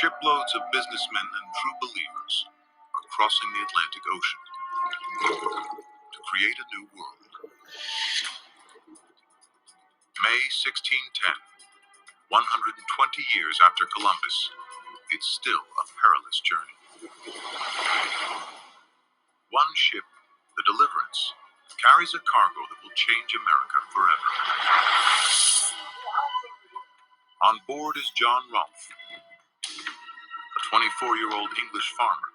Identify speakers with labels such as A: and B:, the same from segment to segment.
A: Shiploads of businessmen and true believers are crossing the Atlantic Ocean to create a new world. May 1610, 120 years after Columbus, it's still a perilous journey. One ship, the Deliverance, carries a cargo that will change America forever. On board is John Rolfe, a 24-year-old English farmer,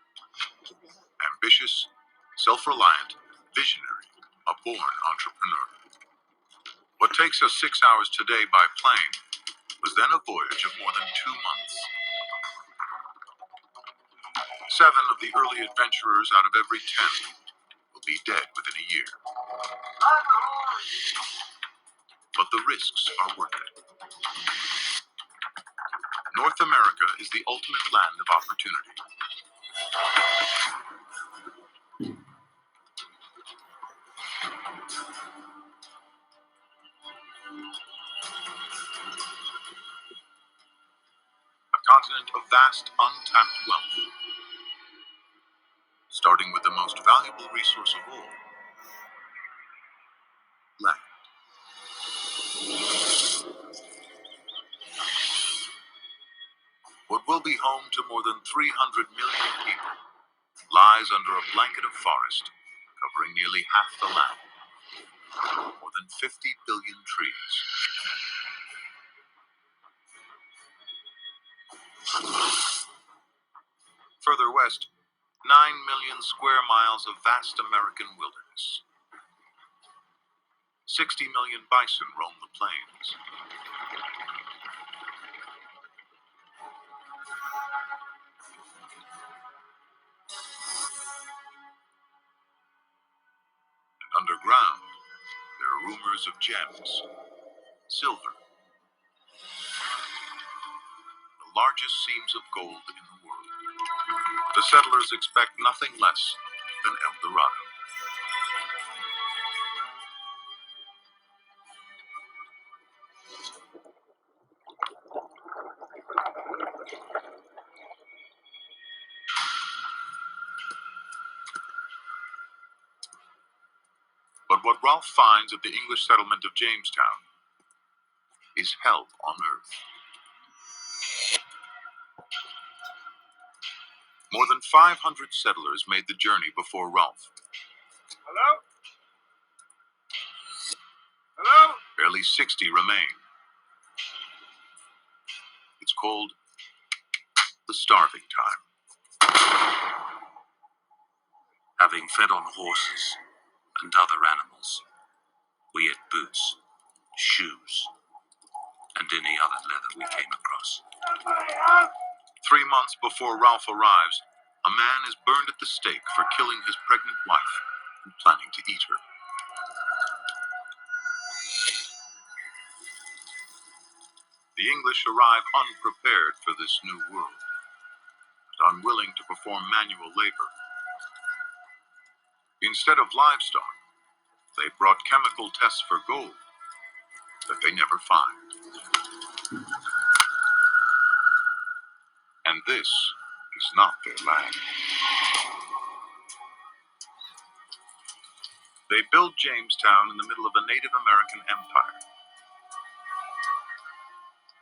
A: ambitious, self-reliant, visionary, a born entrepreneur. What takes us 6 hours today by plane was then a voyage of more than 2 months. 7 of the early adventurers out of every 10 will be dead within a year. But the risks are worth it. North America is the ultimate land of opportunity. A continent of vast, untapped wealth. Starting with the most valuable resource of all, land. What will be home to more than 300 million people lies under a blanket of forest covering nearly half the land, more than 50 billion trees. Further west, 9 million square miles of vast American wilderness. 60 million bison roam the plains. And underground, there are rumors of gems, silver, the largest seams of gold in the world. The settlers expect nothing less than El Dorado. But what Rolfe finds at the English settlement of Jamestown is hell on earth. More than 500 settlers made the journey before Rolfe.
B: Hello? Hello?
A: Barely 60 remain. It's called the starving time.
C: Having fed on horses and other animals, we ate boots, shoes, and any other leather we came across.
A: 3 months before Rolfe arrives, a man is burned at the stake for killing his pregnant wife and planning to eat her. The English arrive unprepared for this new world, and unwilling to perform manual labor. Instead of livestock, they brought chemical tests for gold that they never find. And this is not their land. They built Jamestown in the middle of a Native American empire.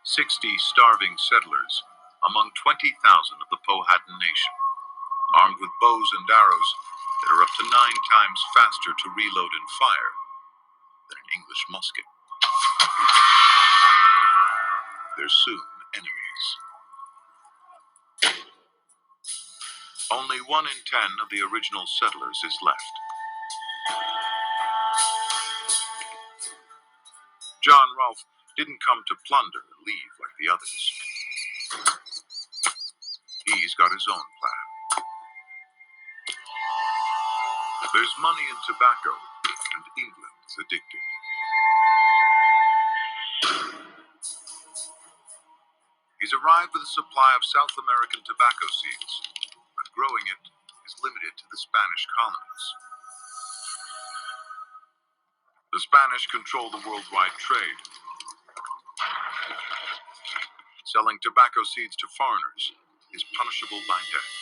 A: 60 starving settlers among 20,000 of the Powhatan Nation, armed with bows and arrows that are up to 9 times faster to reload and fire than an English musket. They're soon enemies. Only 1 in 10 of the original settlers is left. John Rolfe didn't come to plunder and leave like the others. He's got his own plan. There's money in tobacco, and England is addicted. He's arrived with a supply of South American tobacco seeds, but growing it is limited to the Spanish colonies. The Spanish control the worldwide trade, selling tobacco seeds to foreigners is punishable by death.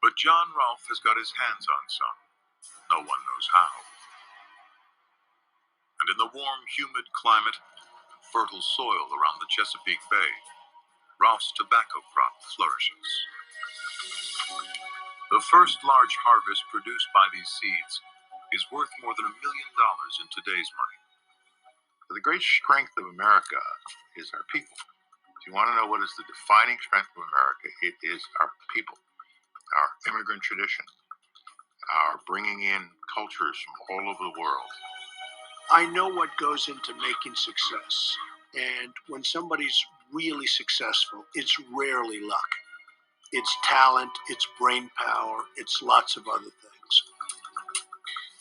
A: But John Rolfe has got his hands on some. No one knows how. And in the warm, humid climate and fertile soil around the Chesapeake Bay, Rolfe's tobacco crop flourishes. The first large harvest produced by these seeds is worth more than $1 million in today's money.
D: The great strength of America is our people. If you want to know what is the defining strength of America, it is our people, our immigrant tradition, our bringing in cultures from all over the world.
E: I know what goes into making success. And when somebody's really successful, it's rarely luck. It's talent, it's brain power, it's lots of other things.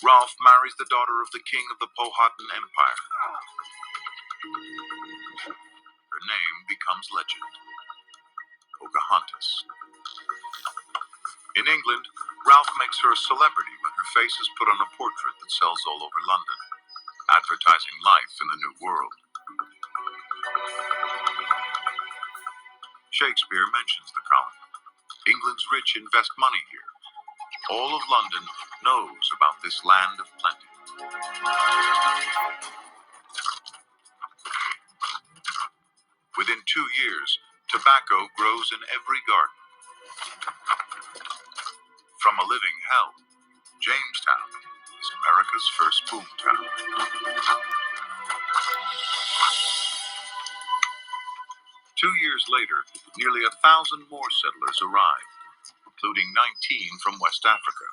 A: Rolfe marries the daughter of the king of the Powhatan Empire. Her name becomes legend, Pocahontas. In England, Rolfe makes her a celebrity when her face is put on a portrait that sells all over London, advertising life in the New World. Shakespeare mentions the colony. England's rich invest money here. All of London knows about this land of plenty. Within 2 years, tobacco grows in every garden. From a living hell, Jamestown is America's first boomtown. 2 years later, nearly 1,000 more settlers arrived, including 19 from West Africa.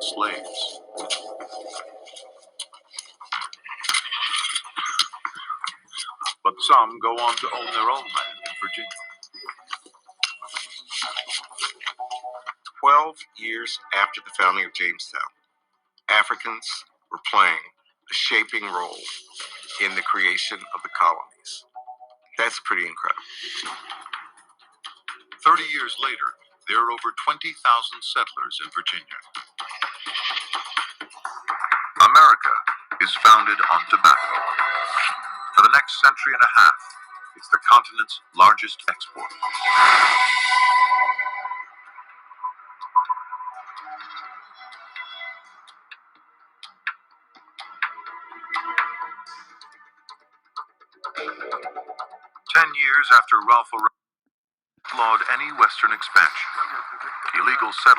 A: Slaves. But some go on to own their own land in Virginia.
D: 12 years after the founding of Jamestown, Africans were playing a shaping role in the creation of the colonies. That's pretty incredible.
A: 30 years later, there are over 20,000 settlers in Virginia. America is founded on tobacco. For the next century and a half, it's the continent's largest export. Ten years after Rolfe outlawed any Western expansion, illegal settlement